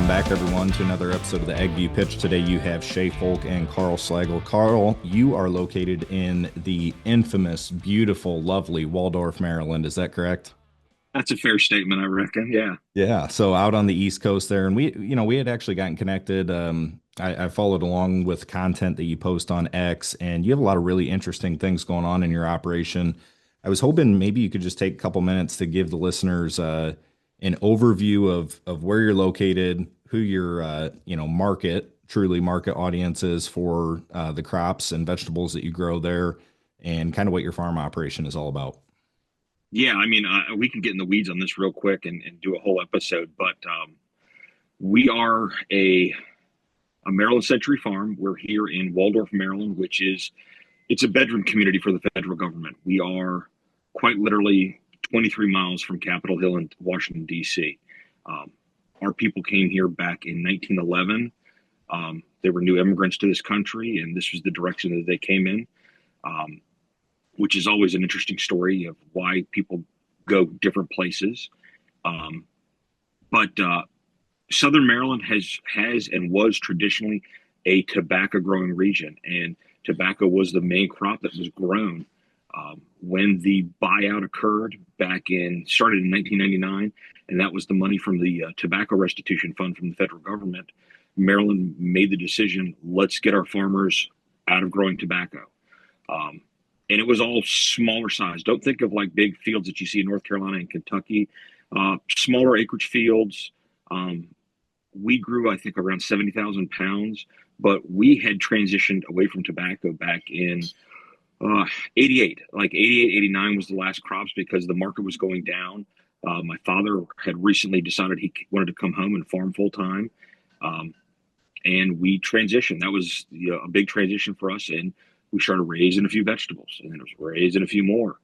Welcome back, everyone, to another episode of the Ag View Pitch. Today you have Shay and Karl Shlagel. Karl, you are located in the infamous, beautiful, lovely Waldorf, Maryland. Is that correct? That's a fair statement, I reckon. Yeah. Yeah, so out on the East Coast there, and we had actually gotten connected. I followed along with content that you post on X, and you have a lot of really interesting things going on in your operation. I was hoping maybe you could just take a couple minutes to give the listeners an overview of where you're located, who your truly market audience is for the crops and vegetables that you grow there, and kind of what your farm operation is all about. Yeah. I mean, we can get in the weeds on this real quick and do a whole episode, but we are a Maryland Century Farm. We're here in Waldorf, Maryland, it's a bedroom community for the federal government. We are quite literally 23 miles from Capitol Hill in Washington, D.C. Um, our people came here back in 1911. They were new immigrants to this country, and this was the direction that they came in. Um, which is always an interesting story of why people go different places. Um, but Southern Maryland has and was traditionally a tobacco growing region, and tobacco was the main crop that was grown. When the buyout occurred started in 1999, and that was the money from the tobacco restitution fund from the federal government. Maryland made the decision: let's get our farmers out of growing tobacco. Um, and it was all smaller size. Don't think of like big fields that you see in North Carolina and Kentucky. Smaller acreage fields. Um, we grew, I think, around 70,000 pounds, but we had transitioned away from tobacco back in 88. Like 88, 89 was the last crops because the market was going down. My father had recently decided he wanted to come home and farm full time. Um, and we transitioned. That was a big transition for us. And we started raising a few vegetables, and then it was raising a few more.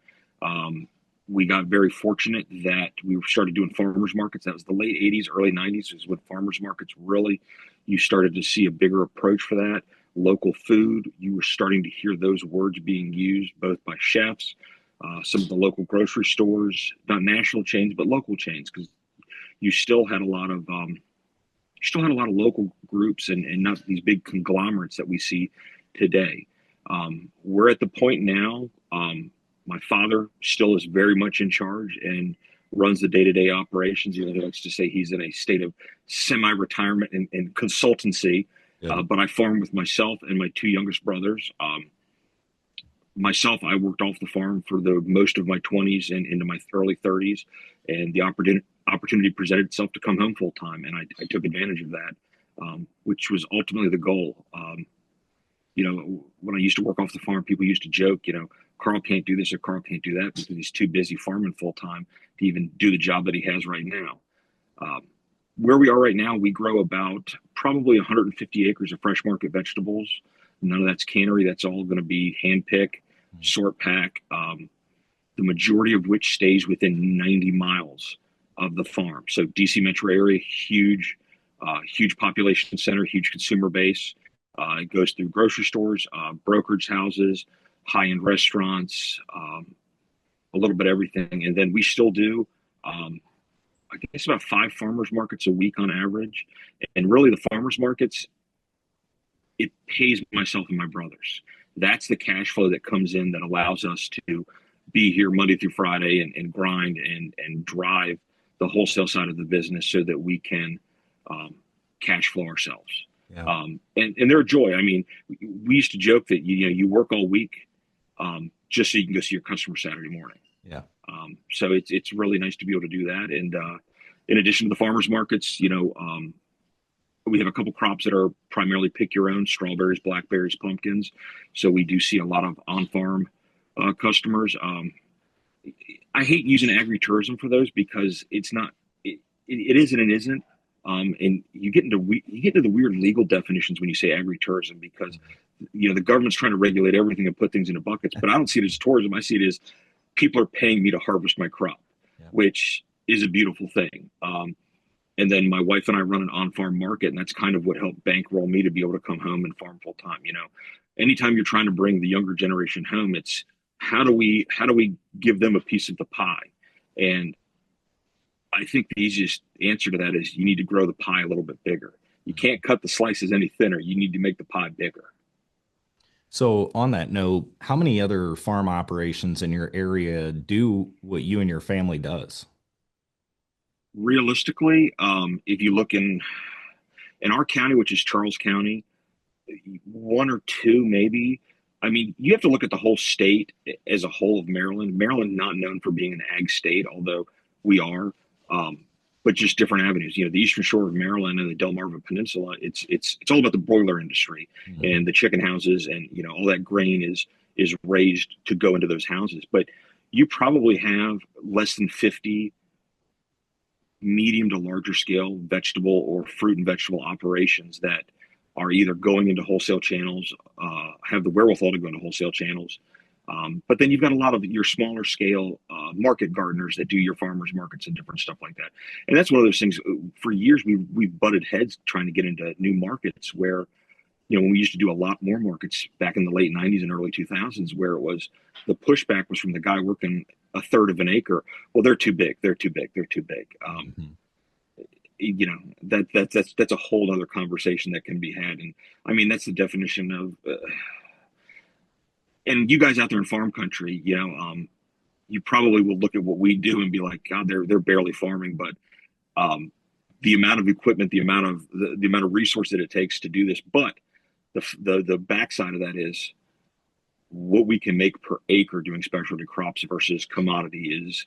Um, we got very fortunate that we started doing farmers markets. That was the late 80s, early 90s is when farmers markets really, you started to see a bigger approach for that. Local food, you were starting to hear those words being used both by chefs, some of the local grocery stores, not national chains, but local chains, because you still had a lot of local groups and not these big conglomerates that we see today. We're at the point now. My father still is very much in charge and runs the day-to-day operations. He likes to say he's in a state of semi-retirement and consultancy. Yeah. But I farm with myself and my two youngest brothers. Myself, I worked off the farm for the most of my 20s and into my early 30s, and the opportunity presented itself to come home full time, and I took advantage of that, which was ultimately the goal. When I used to work off the farm, people used to joke, Karl can't do this or Karl can't do that because he's too busy farming full time to even do the job that he has right now. Um, where we are right now, we grow about probably 150 acres of fresh market vegetables. None of that's cannery. That's all going to be hand pick, sort pack, the majority of which stays within 90 miles of the farm. So DC metro area, huge population center, huge consumer base. It goes through grocery stores, brokerage houses, high-end restaurants, a little bit of everything. And then we still do, I guess, about 5 farmers markets a week on average. And really, the farmers markets, it pays myself and my brothers. That's the cash flow that comes in that allows us to be here Monday through Friday and grind and drive the wholesale side of the business so that we can cash flow ourselves. Yeah. And they're a joy. I mean, we used to joke that you work all week just so you can go see your customer Saturday morning. Yeah. So it's really nice to be able to do that. And in addition to the farmers markets, we have a couple crops that are primarily pick your own: strawberries, blackberries, pumpkins. So we do see a lot of on farm customers. I hate using agritourism for those because it's not. It is and it isn't. And you get into the weird legal definitions when you say agritourism because the government's trying to regulate everything and put things into buckets. But I don't see it as tourism. I see it as people are paying me to harvest my crop, Yeah. which is a beautiful thing. And then my wife and I run an on-farm market, and that's kind of what helped bankroll me to be able to come home and farm full time. Anytime you're trying to bring the younger generation home, it's how do we give them a piece of the pie? And I think the easiest answer to that is you need to grow the pie a little bit bigger. You can't cut the slices any thinner. You need to make the pie bigger. So, on that note, how many other farm operations in your area do what you and your family does? Realistically, if you look in our county, which is Charles County, one or two maybe. I mean, you have to look at the whole state as a whole of Maryland. Maryland not known for being an ag state, although we are, um, but just different avenues. You know, the eastern shore of Maryland and the Delmarva Peninsula. It's all about the broiler industry Mhm. and the chicken houses, and you know all that grain is raised to go into those houses. But you probably have less than 50 medium to larger scale vegetable or fruit and vegetable operations that are either going into wholesale channels, have the wherewithal to go into wholesale channels. But then you've got a lot of your smaller scale market gardeners that do your farmers markets and different stuff like that. And that's one of those things. For years, we've butted heads trying to get into new markets where, you know, when we used to do a lot more markets back in the late 90s and early 2000s, where it was the pushback was from the guy working a third of an acre. Well, they're too big. They're too big. They're too big. Mhm. You know that's a whole other conversation that can be had. And I mean that's the definition of and you guys out there in farm country, you know, you probably will look at what we do and be like, God, they're barely farming. But um, the amount of equipment, the amount of resource that it takes to do this. But the backside of that is what we can make per acre doing specialty crops versus commodity is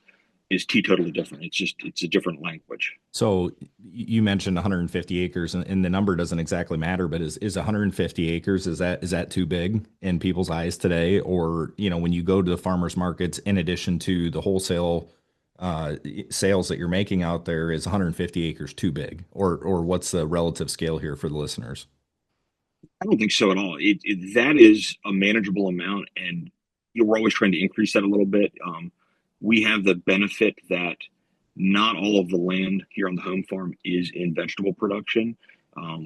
teetotally different. It's a different language. So, you mentioned 150 acres, and the number doesn't exactly matter, but is 150 acres, is that too big in people's eyes today? Or, when you go to the farmers markets, in addition to the wholesale uh, sales that you're making out there, is 150 acres too big? Or what's the relative scale here for the listeners? I don't think so at all. That is a manageable amount, and we're always trying to increase that a little bit. We have the benefit that not all of the land here on the home farm is in vegetable production.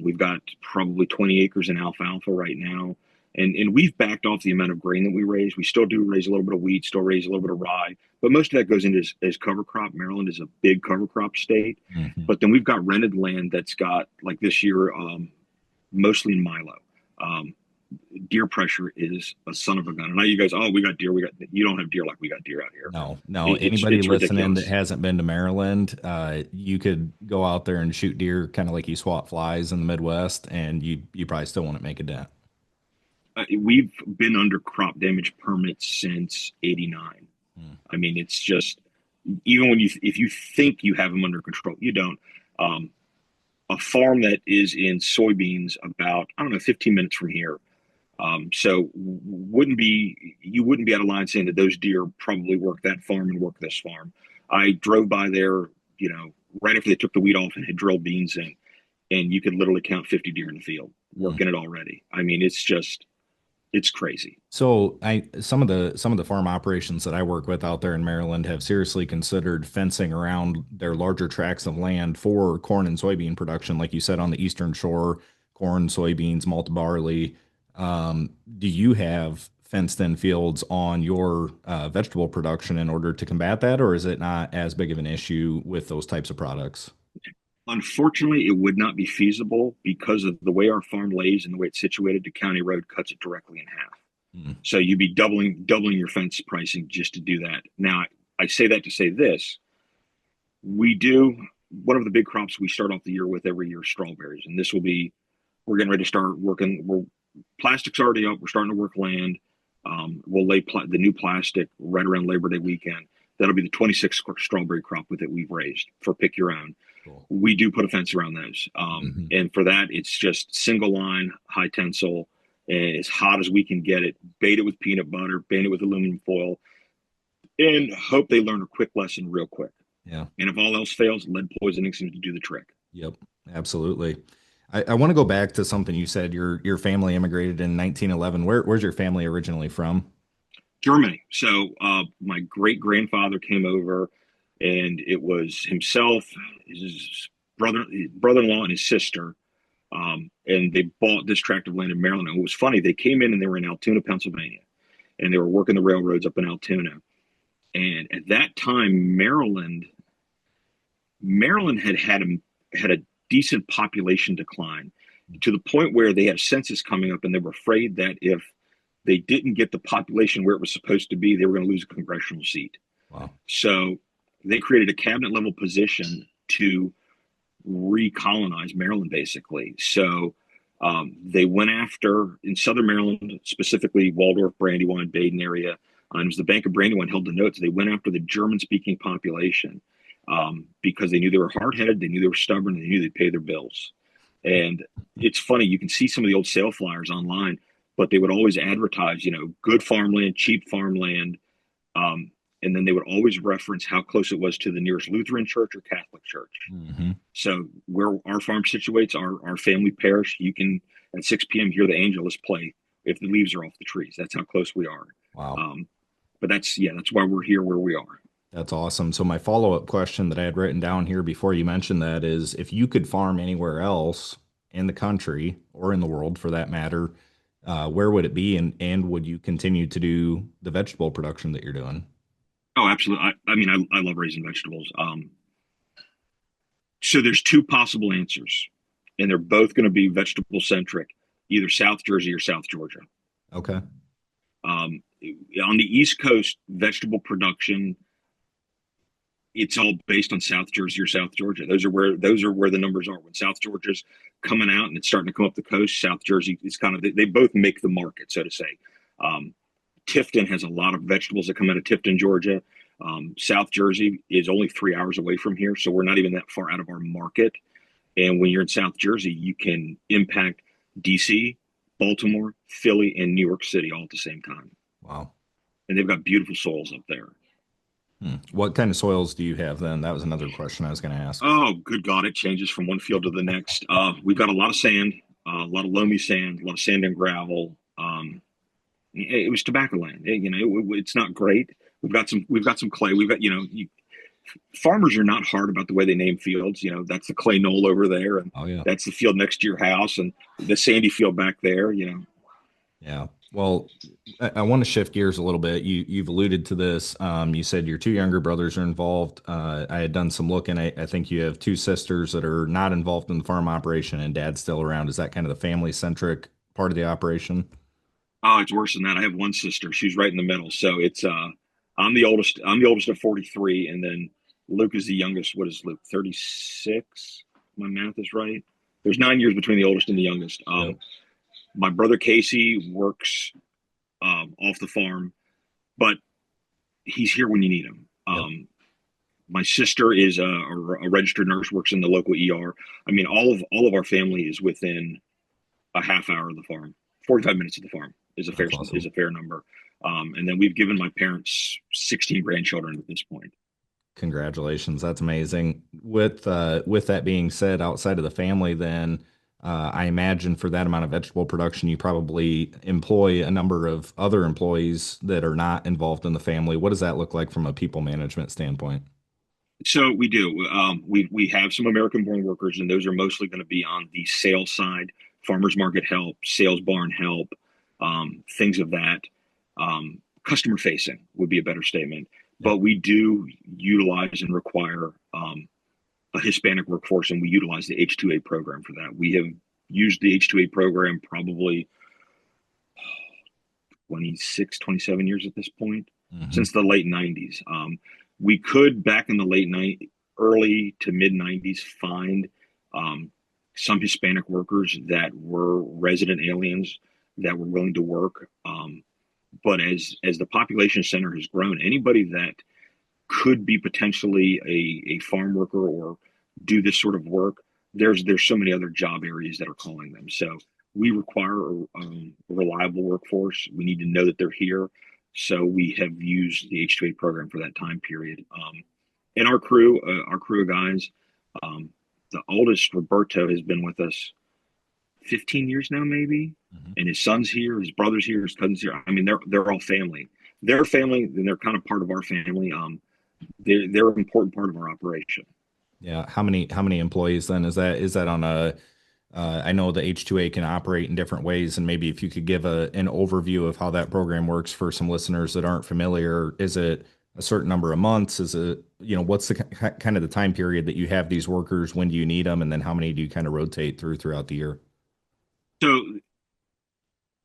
We've got probably 20 acres in alfalfa right now, and we've backed off the amount of grain that we raise. We still do raise a little bit of wheat, still raise a little bit of rye, but most of that goes into as cover crop. Maryland is a big cover crop state, Mhm. but then we've got rented land that's got like this year. Mostly in Milo. Um, Deer pressure is a son of a gun. And now you guys, oh, we got deer. You don't have deer like we got deer out here. No, no. Anybody It's listening that ridiculous. hasn't been to Maryland, you could go out there and shoot deer kind of like you swat flies in the Midwest, and you probably still wouldn't make a dent. We've been under crop damage permits since '89. Hmm. I mean, it's just even when if you think you have them under control, you don't. Um, a farm that is in soybeans about I don't know 15 minutes from here. So you wouldn't be out of line saying that those deer probably work that farm and work this farm. I drove by there, you know, right after they took the weed off and had drilled beans in, and you could literally count 50 deer in the field Hmm. working it already. I mean, it's crazy. So some of the farm operations that I work with out there in Maryland have seriously considered fencing around their larger tracts of land for corn and soybean production, like you said on the Eastern Shore, corn, soybeans, malt barley. Do you have fenced in fields on your vegetable production in order to combat that, or is it not as big of an issue with those types of products? Unfortunately, it would not be feasible because of the way our farm lays and the way it's situated. The county road cuts it directly in half. Hmm. So you'd be doubling your fence pricing just to do that. Now, I say that to say this: we do one of the big crops we start off the year with every year, strawberries, and this will be we're getting ready to start working. We're plastic's already up. We're starting to work land. We'll lay the new plastic right around Labor Day weekend. That'll be the 26th strawberry crop with it we've raised for pick your own. Cool. We do put a fence around those. Hmm. And for that, it's just single line, high tensile, and as hot as we can get it. Bait it with peanut butter, bait it with aluminum foil, and hope they learn a quick lesson real quick. Yeah. And if all else fails, lead poisoning seems to do the trick. Yep. Absolutely. I want to go back to something you said. Your family immigrated in 1911. Where's your family originally from? Germany. So my great grandfather came over, and it was himself, his brother-in-law, and his sister. And they bought this tract of land in Maryland. And it was funny. They came in and they were in Altoona, Pennsylvania, and they were working the railroads up in Altoona. And at that time, Maryland Maryland had a decent population decline to the point where they had a census coming up, and they were afraid that if they didn't get the population where it was supposed to be, they were going to lose a congressional seat. Wow. So they created a cabinet level position to recolonize Maryland, basically. So they went after, in Southern Maryland, specifically Waldorf, Brandywine, Baden area. It was the Bank of Brandywine held the notes. They went after the German-speaking population because they knew they were hard-headed, they knew they were stubborn, and they knew they'd pay their bills. And it's funny, you can see some of the old sale flyers online, but they would always advertise, good farmland, cheap farmland, um, and then they would always reference how close it was to the nearest Lutheran church or Catholic church. Mm-hmm. So where our farm situates, our family parish, you can at 6 p.m. hear the Angelus play if the leaves are off the trees. That's how close we are. Wow. But that's why we're here where we are. That's awesome. So my follow-up question that I had written down here before you mentioned that is if you could farm anywhere else in the country or in the world for that matter, where would it be and would you continue to do the vegetable production that you're doing? Oh, absolutely. I mean, I love raising vegetables. So there's two possible answers, and they're both going to be vegetable centric, either South Jersey or South Georgia. Okay. On the East Coast, vegetable production, it's all based on South Jersey or South Georgia. Those are where the numbers are. When South Georgia's coming out and it's starting to come up the coast, South Jersey is kind of they both make the market, so to say. Um, Tifton has a lot of vegetables that come out of Tifton, Georgia. South Jersey is only 3 hours away from here, so we're not even that far out of our market. And when you're in South Jersey, you can impact DC, Baltimore, Philly, and New York City all at the same time. Wow. And they've got beautiful soils up there. What kind of soils do you have then? That was another question I was going to ask. Oh, good God, it changes from one field to the next. We've got a lot of sand, a lot of loamy sand, a lot of sand and gravel. It was tobacco land. It's not great. We've got some clay. We've got, farmers are not hard about the way they name fields. That's the clay knoll over there, and Oh yeah. that's the field next to your house, and the sandy field back there. Yeah. Well, I want to shift gears a little bit. You've alluded to this. You said your two younger brothers are involved. I had done some looking. I think you have two sisters that are not involved in the farm operation, and dad's still around. Is that kind of the family centric part of the operation? Oh, it's worse than that. I have one sister. She's right in the middle. So it's I'm the oldest. I'm the oldest of 43, and then Luke is the youngest. What is Luke? 36. My math is right. There's 9 years between the oldest and the youngest. Yep. My brother Casey works off the farm, but he's here when you need him. Yep. My sister is a registered nurse, works in the local ER. I mean, all of our family is within a half hour of the farm. 45 minutes of the farm is a fair That's awesome. is a fair number. And then we've given my parents 16 grandchildren at this point. Congratulations. That's amazing. With that being said, outside of the family, then I imagine for that amount of vegetable production, you probably employ a number of other employees that are not involved in the family. What does that look like from a people management standpoint? So we do. We have some American-born workers, and those are mostly going to be on the sales side, farmers market help, sales barn help, things of that. Customer facing would be a better statement. Yep. But we do utilize and require a Hispanic workforce, and we utilize the H-2A program for that. We have used the H-2A program probably 26, 27 years at this point, since the late 90s. We could, back in the early to mid 90s, find some Hispanic workers that were resident aliens that were willing to work. But as the population center has grown, anybody that could be potentially a farm worker or do this sort of work, there's so many other job areas that are calling them. So we require a reliable workforce. We need to know that they're here. So we have used the H-2A program for that time period. And our crew of guys, the oldest, Roberto, has been with us 15 years now, maybe. And his son's here, his brother's here, his cousin's here. I mean, they're all family. They're family, and they're kind of part of our family. They're an important part of our operation. Yeah. How many employees then is that on a I know the H2A can operate in different ways, and maybe if you could give an overview of how that program works for some listeners that aren't familiar, is it a certain number of months? Is it, what's the kind of the time period that you have these workers? When do you need them? And then how many do you kind of rotate throughout the year? So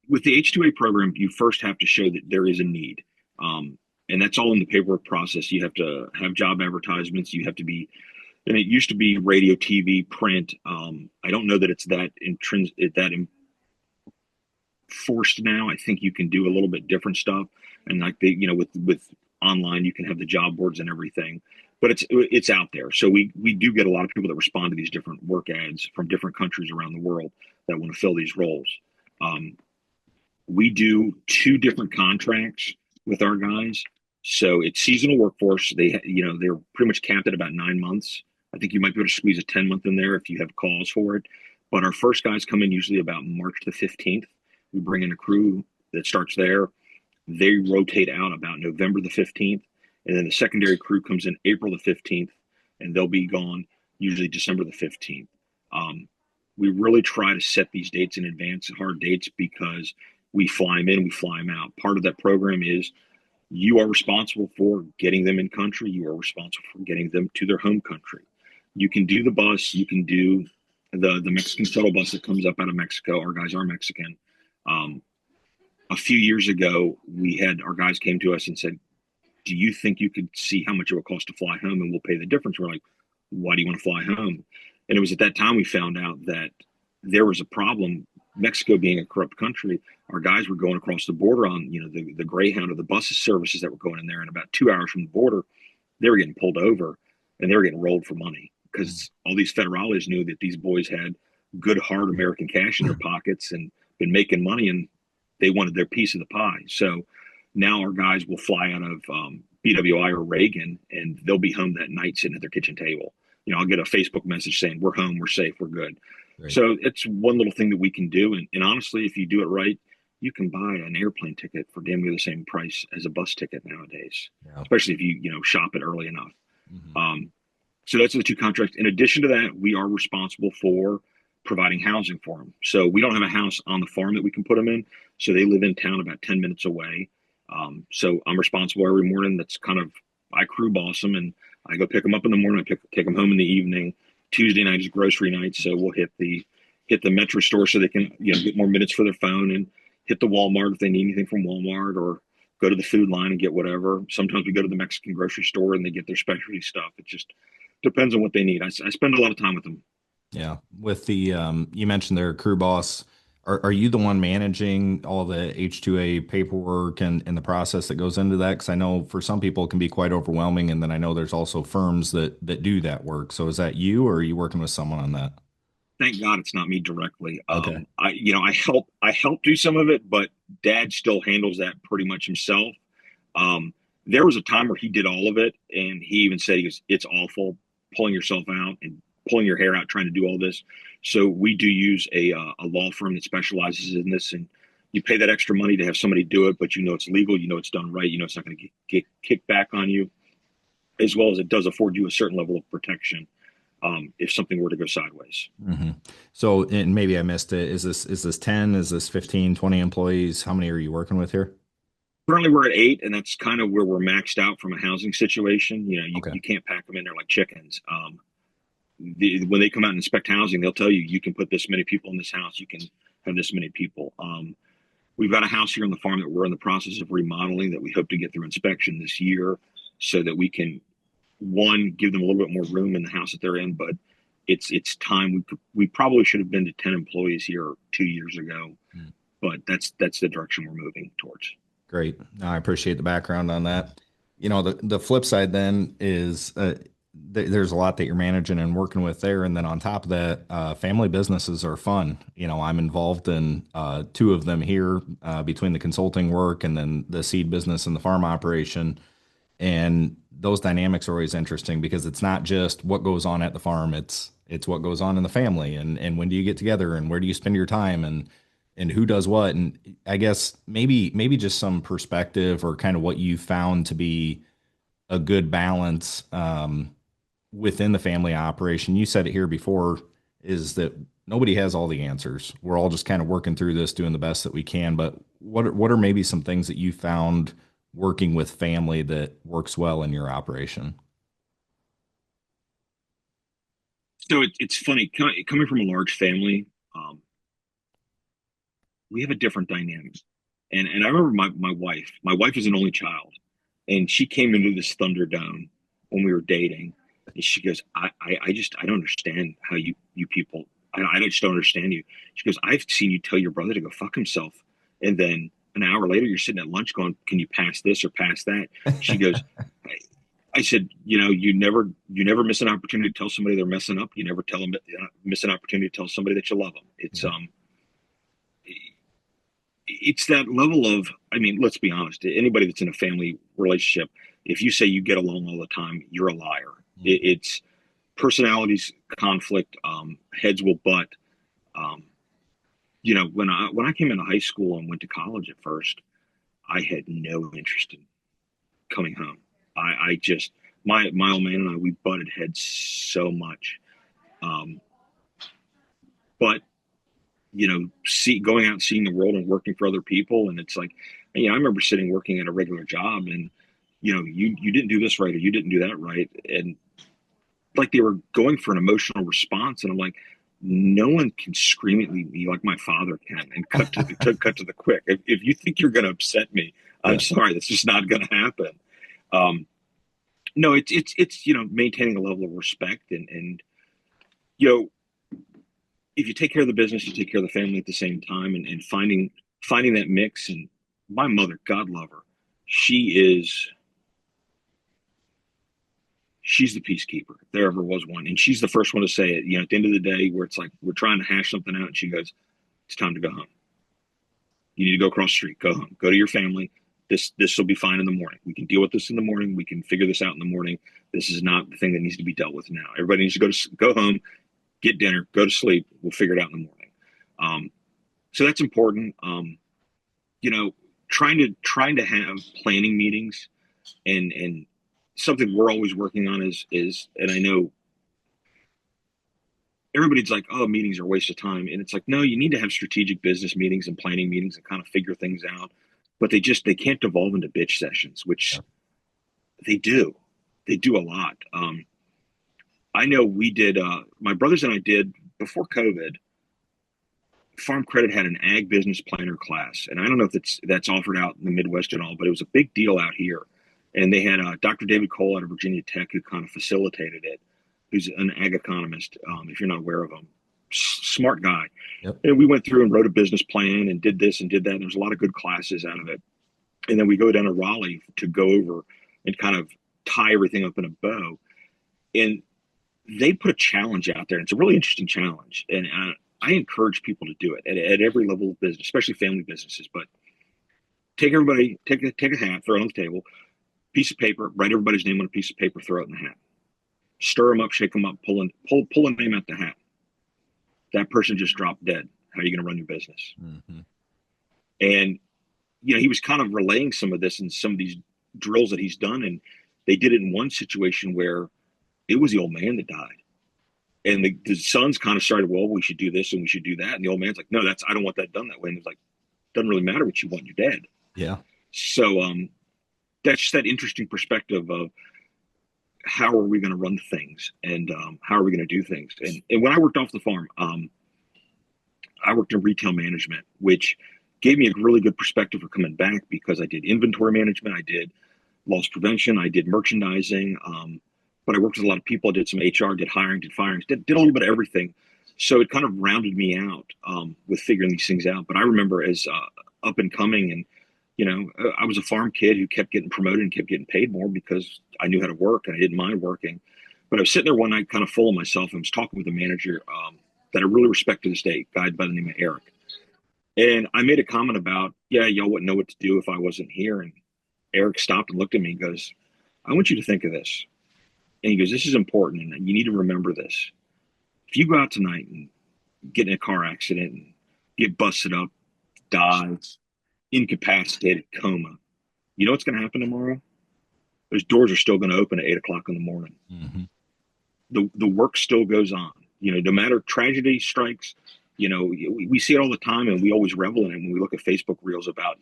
with the H-2A program, you first have to show that there is a need. And that's all in the paperwork process. You have to have job advertisements. You have to be, and it used to be radio, TV, print. I don't know that it's that enforced now. I think you can do a little bit different stuff. And like with online, you can have the job boards and everything, but it's out there. So we do get a lot of people that respond to these different work ads from different countries around the world that want to fill these roles. Um, we do two different contracts with our guys. So it's seasonal workforce. They're pretty much capped at about 9 months. I think you might be able to squeeze a 10-month in there if you have calls for it. But our first guys come in usually about March the 15th. We bring in a crew that starts there. They rotate out about November the 15th. And then the secondary crew comes in April the 15th, and they'll be gone usually December the 15th. We really try to set these dates in advance, hard dates, because we fly them in, we fly them out. Part of that program is you are responsible for getting them in country. You are responsible for getting them to their home country. You can do the bus. You can do the Mexican shuttle bus that comes up out of Mexico. Our guys are Mexican. Um, a few years ago, our guys came to us and said, "Do you think you could see how much it would cost to fly home, and we'll pay the difference?" We're like, "Why do you want to fly home?" And it was at that time we found out that there was a problem. Mexico being a corrupt country, our guys were going across the border on, the Greyhound or the bus services that were going in there. And about 2 hours from the border, they were getting pulled over and they were getting rolled for money because all these federales knew that these boys had good, hard American cash in their pockets and been making money, and they wanted their piece of the pie. So now our guys will fly out of BWI or Reagan, and they'll be home that night sitting at their kitchen table. I'll get a Facebook message saying, "We're home, we're safe, we're good." Right. So it's one little thing that we can do. And honestly, if you do it right, you can buy an airplane ticket for damn near the same price as a bus ticket nowadays, Yeah. especially if you shop it early enough. Mm-hmm. So that's the two contracts. In addition to that, we are responsible for providing housing for them. So we don't have a house on the farm that we can put them in. So they live in town about 10 minutes away. So I'm responsible every morning. That's kind of, I crew boss them, and I go pick them up in the morning. I take them home in the evening. Tuesday night is grocery night. So we'll hit the Metro store so they can, get more minutes for their phone, and hit the Walmart if they need anything from Walmart, or go to the food line and get whatever. Sometimes we go to the Mexican grocery store and they get their specialty stuff. It just depends on what they need. I spend a lot of time with them. Yeah. With the, you mentioned their crew boss. Are you the one managing all the H-2A paperwork and the process that goes into that? Because I know for some people it can be quite overwhelming. And then I know there's also firms that do that work. So is that you, or are you working with someone on that? Thank God it's not me directly. Okay. I help do some of it, but Dad still handles that pretty much himself. There was a time where he did all of it, and he even said, "It's awful pulling yourself out and pulling your hair out trying to do all this." So we do use a law firm that specializes in this, and you pay that extra money to have somebody do it, but it's legal, it's done right, it's not going to get kicked back on you, as well as it does afford you a certain level of protection if something were to go sideways. Hmm. So, and maybe I missed it. Is this 10? Is this 15, 20 employees? How many are you working with here? Currently, we're at 8, and that's kind of where we're maxed out from a housing situation. Okay. You can't pack them in there like chickens. When they come out and inspect housing, they'll tell you can put this many people in this house. You can have this many people. We've got a house here on the farm that we're in the process of remodeling that we hope to get through inspection this year, so that we can, one, give them a little bit more room in the house that they're in. But it's time. We probably should have been to 10 employees here 2 years ago, Mm. but that's the direction we're moving towards. Great. No, I appreciate the background on that. The flip side then is there's a lot that you're managing and working with there. And then on top of that, family businesses are fun. I'm involved in two of them here, between the consulting work and then the seed business and the farm operation. And those dynamics are always interesting because it's not just what goes on at the farm, it's what goes on in the family, and when do you get together and where do you spend your time, and who does what. And I guess maybe just some perspective or kind of what you found to be a good balance within the family operation. You said it here before, is that nobody has all the answers. We're all just kind of working through this, doing the best that we can. But what are maybe some things that you found working with family that works well in your operation? So it's funny coming from a large family. We have a different dynamic. And I remember my wife is an only child, and she came into this Thunderdome when we were dating, and she goes, I don't understand how you people, I just don't understand you. She goes, I've seen you tell your brother to go fuck himself, and then an hour later you're sitting at lunch going, can you pass this or pass that? She goes, I said, you never miss an opportunity to tell somebody they're messing up. You never tell them miss an opportunity to tell somebody that you love them. It's that level of, I mean, let's be honest, anybody that's in a family relationship, if you say you get along all the time, you're a liar. It's personalities conflict, heads will butt. um, when I came into high school and went to college at first, I had no interest in coming home. I just, my old man and I, we butted heads so much. um, but see, going out and seeing the world and working for other people. And it's like, I remember sitting working at a regular job, and you didn't do this right, or you didn't do that right, and like they were going for an emotional response, and I'm like, no one can scream at me like my father can and cut to the quick. If you think you're going to upset me, I'm Yeah. sorry, that's just not going to happen. Um, no, it's maintaining a level of respect, and you know if you take care of the business, you take care of the family at the same time, and finding that mix. And my mother, God love her, she is she's the peacekeeper if there ever was one, and she's the first one to say it. At the end of the day, where it's like we're trying to hash something out, and she goes, "It's time to go home. You need to go across the street. Go home. Go to your family. This will be fine in the morning. We can deal with this in the morning. We can figure this out in the morning. This is not the thing that needs to be dealt with now. Everybody needs to go home, get dinner, go to sleep. We'll figure it out in the morning." So that's important. You know, trying to have planning meetings, and something we're always working on is, and I know everybody's like, oh, meetings are a waste of time, and it's like, no, you need to have strategic business meetings and planning meetings and kind of figure things out. But they can't devolve into bitch sessions, which they do. They do a lot. I know we did. My brothers and I did before COVID. Farm Credit had an ag business planner class, and I don't know if that's offered out in the Midwest and all, but it was a big deal out here. And they had Dr. David Cole out of Virginia Tech who kind of facilitated it, who's an ag economist, if you're not aware of him. Smart guy. Yep. And we went through and wrote a business plan and did this and did that. And there's a lot of good classes out of it. And then we go down to Raleigh to go over and kind of tie everything up in a bow. And they put a challenge out there. And it's a really interesting challenge. And I encourage people to do it at every level of business, especially family businesses. But take a hat, throw it on the table, piece of paper, write everybody's name on a piece of paper, throw it in the hat. Stir them up, shake them up, pull a name out the hat. That person just dropped dead. How are you going to run your business? Mm-hmm. And he was kind of relaying some of this and some of these drills that he's done, and they did it in one situation where it was the old man that died. And the sons kind of started, well, we should do this and we should do that. And the old man's like, no, I don't want that done that way. And he's like, doesn't really matter what you want, you're dead. Yeah. So that's just that interesting perspective of how are we going to run things, and how are we going to do things. And when I worked off the farm, I worked in retail management, which gave me a really good perspective for coming back, because I did inventory management, I did loss prevention, I did merchandising, but I worked with a lot of people. I did some HR, did hiring, did firings, did a little bit of everything. So it kind of rounded me out with figuring these things out. But I remember as up and coming, and I was a farm kid who kept getting promoted and kept getting paid more because I knew how to work and I didn't mind working. But I was sitting there one night kind of full of myself, and was talking with a manager that I really respect to this day, a guy by the name of Eric. And I made a comment about, yeah, y'all wouldn't know what to do if I wasn't here. And Eric stopped and looked at me and goes, I want you to think of this. And he goes, this is important, and you need to remember this. If you go out tonight and get in a car accident and get busted up, die, incapacitated, coma, you know what's going to happen tomorrow? Those doors are still going to open at 8 o'clock in the morning. Mm-hmm. The work still goes on. No matter tragedy strikes, we see it all the time, and we always revel in it when we look at Facebook reels about,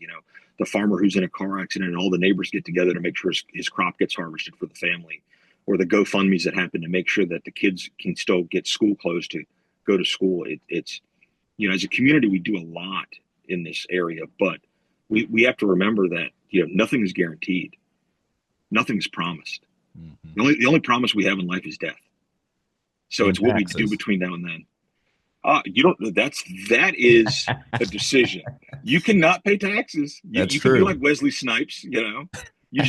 the farmer who's in a car accident and all the neighbors get together to make sure his crop gets harvested for the family, or the GoFundMe's that happen to make sure that the kids can still get school clothes to go to school. It's, as a community, we do a lot in this area, but we have to remember that, nothing is guaranteed. Nothing is promised. Mhm. The only promise we have in life is death. So And it's what we do taxes. between now and then. You don't. That is a decision. You cannot pay taxes. You That's you can be like true. Wesley Snipes. You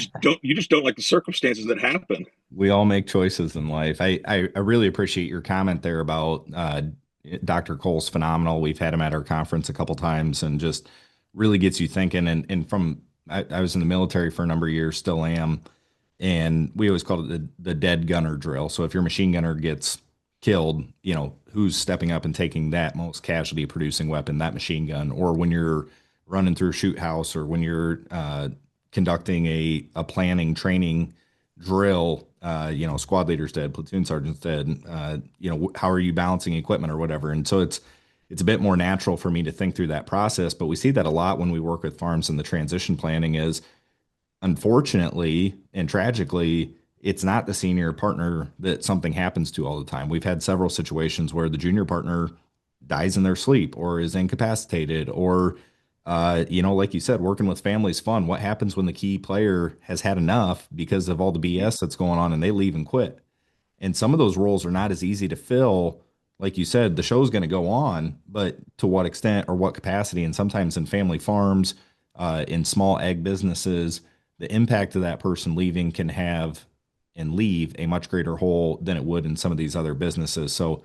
just don't like the circumstances that happen. We all make choices in life. I really appreciate your comment there about Dr. Cole's phenomenal. We've had him at our conference a couple times and just really gets you thinking. I was in the military for a number of years, still am. And we always called it the dead gunner drill. So if your machine gunner gets killed, who's stepping up and taking that most casualty producing weapon, that machine gun, or when you're running through a shoot house, or when you're conducting a planning training drill, squad leader's dead, platoon sergeant's dead, how are you balancing equipment or whatever. And so it's a bit more natural for me to think through that process, but we see that a lot when we work with farms in the transition planning is, unfortunately and tragically, it's not the senior partner that something happens to all the time. We've had several situations where the junior partner dies in their sleep or is incapacitated, or, like you said, working with families fun. What happens when the key player has had enough because of all the BS that's going on and they leave and quit? And some of those roles are not as easy to fill. Like you said, the show's going to go on, but to what extent or what capacity? And sometimes in family farms, in small ag businesses, the impact of that person leaving can have and leave a much greater hole than it would in some of these other businesses. So,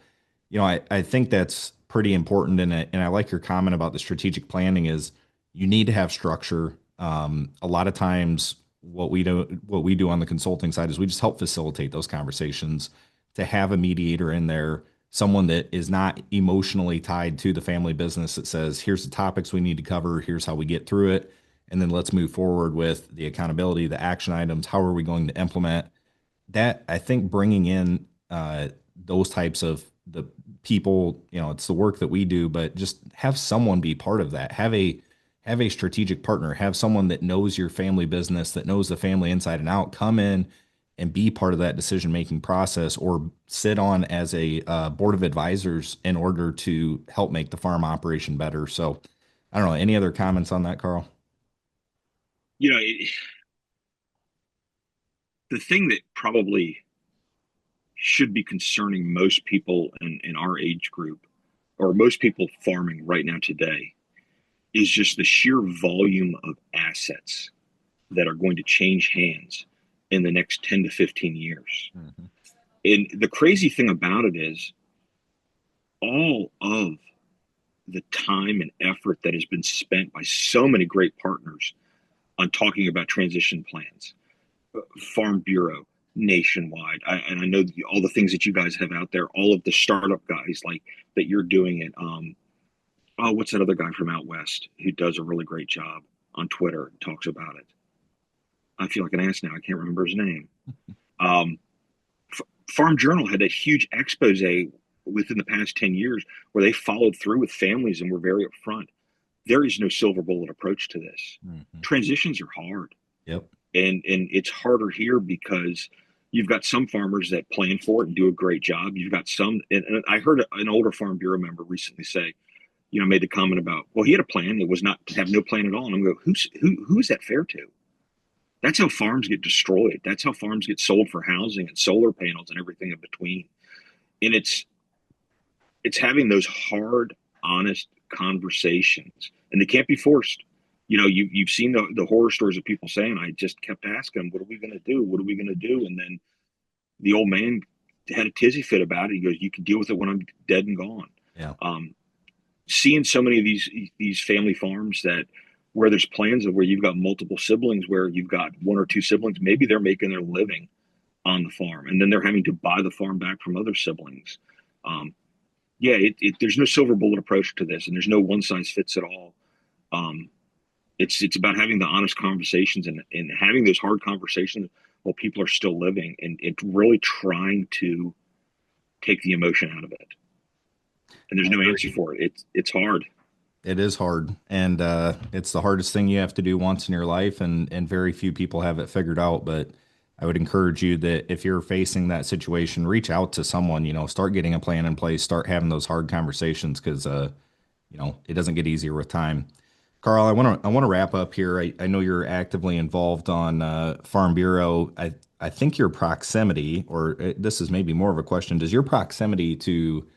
I think that's pretty important in it. And I like your comment about the strategic planning is you need to have structure. A lot of times what we do on the consulting side is we just help facilitate those conversations, to have a mediator in there, someone that is not emotionally tied to the family business, that says, here's the topics we need to cover, here's how we get through it, and then let's move forward with the accountability, the action items, how are we going to implement that. I think bringing in those types of the people, it's the work that we do, but just have someone be part of that. Have a strategic partner. Have someone that knows your family business, that knows the family inside and out. Come in and be part of that decision making process, or sit on as a board of advisors in order to help make the farm operation better. So, I don't know. Any other comments on that, Carl? You know, it, the thing that probably should be concerning most people in our age group, or most people farming right now today, is just the sheer volume of assets that are going to change hands in the next 10 to 15 years. Mhm. And the crazy thing about it is all of the time and effort that has been spent by so many great partners on talking about transition plans, Farm Bureau, nationwide. And I know all the things that you guys have out there, all of the startup guys like that you're doing it. Oh, what's that other guy from out west who does a really great job on Twitter and talks about it? I feel like an ass now. I can't remember his name. Um, Farm Journal had a huge expose within the past 10 years where they followed through with families and were very upfront. There is no silver bullet approach to this. Mhm. Transitions are hard, Yep. and it's harder here because you've got some farmers that plan for it and do a great job. You've got some, and I heard an older Farm Bureau member recently say, made the comment about, well, he had a plan. It was not to have no plan at all. And I'm going, who is that fair to? That's how farms get destroyed. That's how farms get sold for housing and solar panels and everything in between. And it's having those hard, honest conversations, and they can't be forced. You've seen the horror stories of people saying, I just kept asking them, what are we going to do? What are we going to do? And then the old man had a tizzy fit about it. He goes, you can deal with it when I'm dead and gone. Yeah. Seeing so many of these family farms that where there's plans of where you've got multiple siblings, where you've got one or two siblings, maybe they're making their living on the farm, and then they're having to buy the farm back from other siblings. Um, yeah, there's no silver bullet approach to this, and there's no one size fits it all. Um, it's about having the honest conversations and having those hard conversations while people are still living, and it's really trying to take the emotion out of it. and there's I no answer agree. for it. It's hard. It is hard, and it's the hardest thing you have to do once in your life, and very few people have it figured out. But I would encourage you that if you're facing that situation, reach out to someone. Start getting a plan in place, start having those hard conversations because it doesn't get easier with time. Carl, I want to wrap up here. I know you're actively involved on Farm Bureau. I think your proximity, or this is maybe more of a question, does your proximity to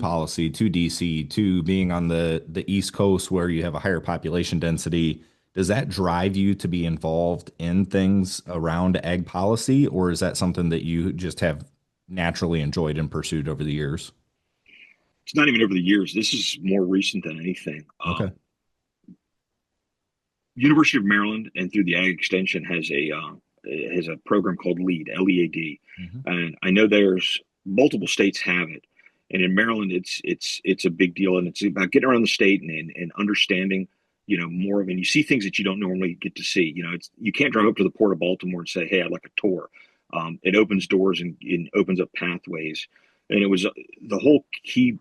policy, to DC, to being on the East Coast where you have a higher population density, does that drive you to be involved in things around ag policy, or is that something that you just have naturally enjoyed and pursued over the years? It's not even over the years. This is more recent than anything. Okay. University of Maryland and through the Ag Extension has a program called LEAD, LEAD, Hmm. and I know there's multiple states have it, and in Maryland it's a big deal, and it's about getting around the state and understanding more of, and you see things that you don't normally get to see. You can't drive up to the port of Baltimore and say, hey, I'd like a tour. It opens doors and opens up pathways, and it was the whole key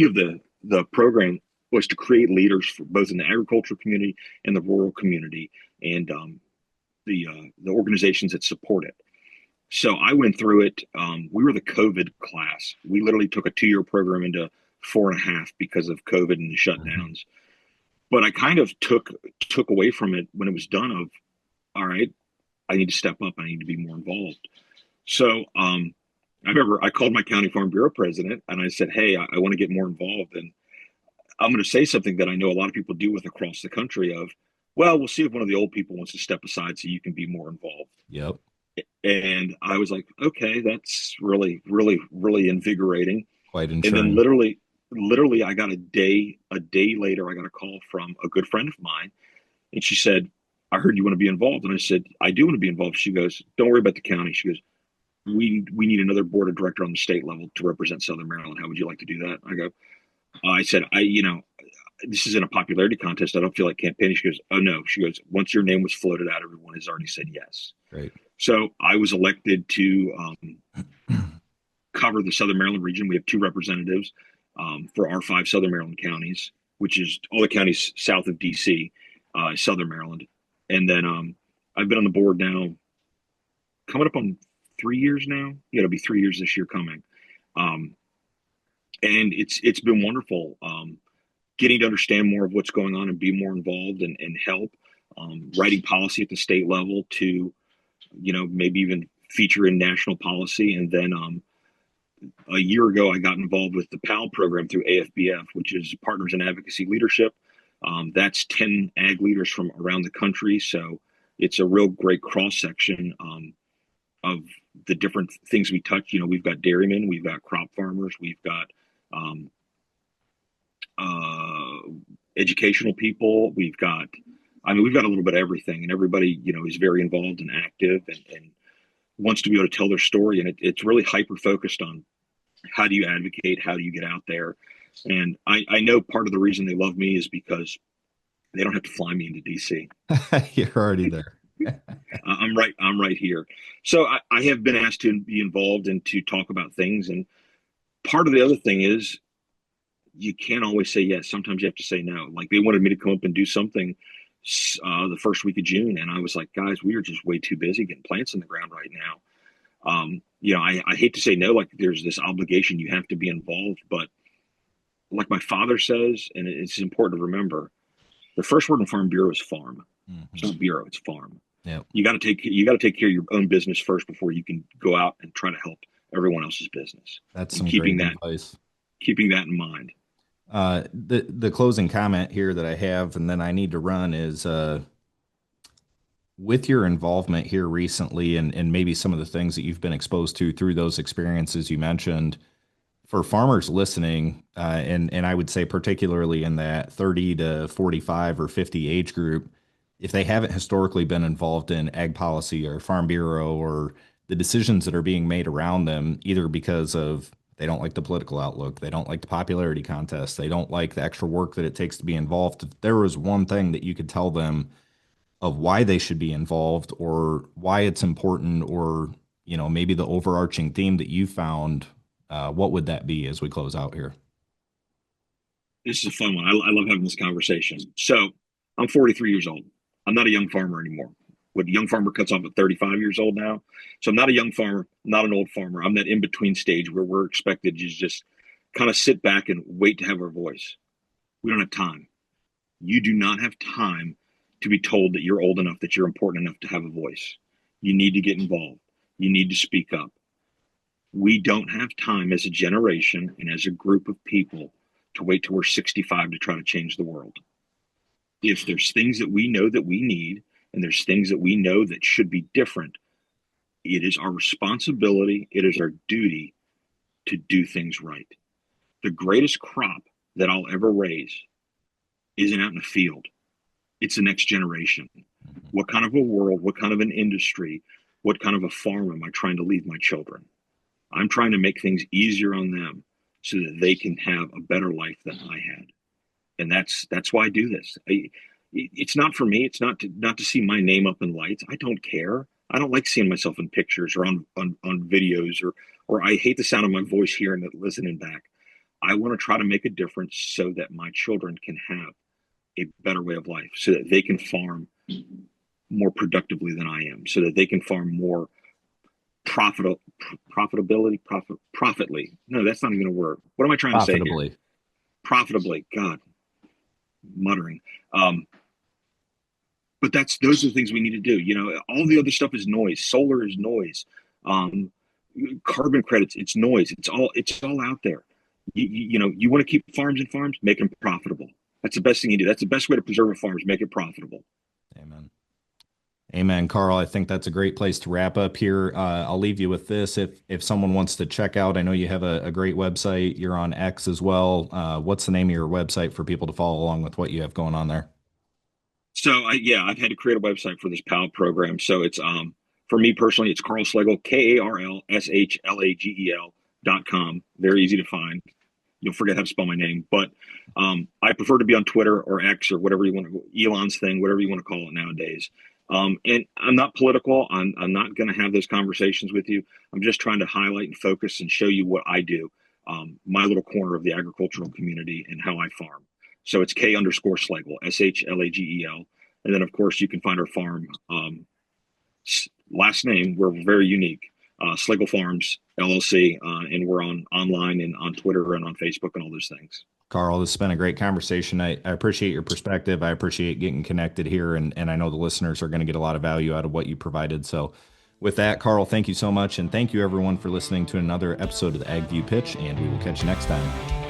of the program was to create leaders for both in the agricultural community and the rural community, and the organizations that support it. So I went through it. We were the COVID class. We literally took a 2 year program into 4.5 because of COVID and the Hmm. shutdowns. But I kind of took away from it when it was done. Of all right, I need to step up. I need to be more involved. So I remember I called my county farm bureau president and I said, "Hey, I want to get more involved." And I'm going to say something that I know a lot of people do with across the country. Of, well, we'll see if one of the old people wants to step aside so you can be more involved. Yep. And I was like, okay, that's really, really, really invigorating. Quite And then ensuring. literally, I got a day later, I got a call from a good friend of mine, and she said, "I heard you want to be involved." And I said, "I do want to be involved." She goes, "Don't worry about the county." She goes, "We need another board of director on the state level to represent Southern Maryland. How would you like to do that?" I said, this isn't a popularity contest. I don't feel like campaigning. She goes, "Oh no." She goes, "Once your name was floated out, everyone has already said yes." Great. So I was elected to cover the Southern Maryland region. We have two representatives for our five Southern Maryland counties, which is all the counties south of DC, Southern Maryland. And then I've been on the board now, coming up on 3 years now. Yeah, it'll be 3 years this year coming. Um, and it's been wonderful getting to understand more of what's going on and be more involved and help writing policy at the state level to maybe even feature in national policy. And then a year ago, I got involved with the PAL program through AFBF, which is Partners in Advocacy Leadership. That's 10 ag leaders from around the country. So it's a real great cross section of the different things we touch. We've got dairymen, we've got crop farmers, we've got um, uh, educational people, we've got a little bit of everything, and everybody, is very involved and active and wants to be able to tell their story. And it's really hyper focused on how do you advocate? How do you get out there? And I know part of the reason they love me is because they don't have to fly me into DC. You're already there. I'm right here. So I have been asked to be involved and to talk about things. And part of the other thing is you can't always say yes. Sometimes you have to say no. Like they wanted me to come up and do something the first week of June. And I was like, guys, we are just way too busy getting plants in the ground right now. I hate to say no, like there's this obligation, you have to be involved, but like my father says, and it's important to remember, the first word in Farm Bureau is farm. It's Hmm. not bureau, it's farm. Yep. You got to take care of your own business first before you can go out and try to help everyone else's business. That's And some great advice. keeping that in mind. The closing comment here that I have, and then I need to run, is with your involvement here recently, and maybe some of the things that you've been exposed to through those experiences you mentioned, for farmers listening, and I would say particularly in that 30 to 45 or 50 age group, if they haven't historically been involved in ag policy or farm bureau or the decisions that are being made around them, either because of they don't like the political outlook, they don't like the popularity contest, they don't like the extra work that it takes to be involved. If there was one thing that you could tell them of why they should be involved or why it's important, or maybe the overarching theme that you found, what would that be as we close out here? This is a fun one. I love having this conversation. So I'm 43 years old. I'm not a young farmer anymore. What young farmer cuts off at 35 years old now. So I'm not a young farmer, not an old farmer. I'm that in between stage where we're expected to just kind of sit back and wait to have our voice. We don't have time. You do not have time to be told that you're old enough, that you're important enough to have a voice. You need to get involved. You need to speak up. We don't have time as a generation and as a group of people to wait till we're 65 to try to change the world. If there's things that we know that we need and there's things that we know that should be different, it is our responsibility, it is our duty to do things right. The greatest crop that I'll ever raise isn't out in the field. It's the next generation. What kind of a world, what kind of an industry, what kind of a farm am I trying to leave my children? I'm trying to make things easier on them so that they can have a better life than I had. And that's why I do this. It's not for me. It's not to see my name up in lights. I don't care. I don't like seeing myself in pictures or on videos or I hate the sound of my voice hearing it, listening back. I want to try to make a difference so that my children can have a better way of life, so that they can farm more productively than I am, so that they can farm more profitly. No, that's not even a word. What am I trying to say here? Profitably. Profitably. God, muttering. But those are the things we need to do. All the other stuff is noise. Solar is noise. Um, Carbon credits, it's noise. It's all out there. You want to keep farms and farms, make them profitable. That's the best thing you do. That's the best way to preserve a farm is make it profitable. Amen. Amen, Carl. I think that's a great place to wrap up here. I'll leave you with this. If someone wants to check out, I know you have a great website. You're on X as well. What's the name of your website for people to follow along with what you have going on there? So I've had to create a website for this PAL program. So it's for me personally, it's Karl Shlagel, KarlShlagel.com. Very easy to find. You'll forget how to spell my name, but I prefer to be on Twitter or X or whatever you want to, Elon's thing, whatever you want to call it nowadays. And I'm not political. I'm not going to have those conversations with you. I'm just trying to highlight and focus and show you what I do, my little corner of the agricultural community and how I farm. So it's K_Schlegel, Shlagel. And then, of course, you can find our farm last name. We're very unique. Schlegel Farms LLC, and we're online and on Twitter and on Facebook and all those things. Carl, this has been a great conversation. I appreciate your perspective. I appreciate getting connected here, and I know the listeners are going to get a lot of value out of what you provided. So with that, Carl, thank you so much, and thank you everyone for listening to another episode of the Ag View Pitch, and we will catch you next time.